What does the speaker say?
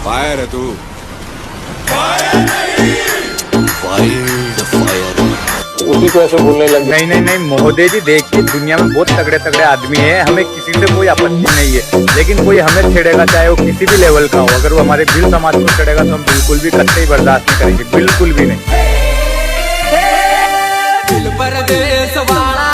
Fire है तू। उसी को ऐसे बोलने लग गए। नहीं नहीं नहीं मोदी जी, देखिए दुनिया में बहुत तगड़े तगड़े आदमी हैं, हमें किसी से कोई आपत्ति नहीं है, लेकिन कोई हमें छेड़ेगा चाहे वो किसी भी लेवल का हो, अगर वो हमारे दिल समाज को छेड़ेगा तो हम बिल्कुल भी कतई बर्दाश्त नहीं करेंगे, बिल्कुल भी नहीं। दिल परदेस वाला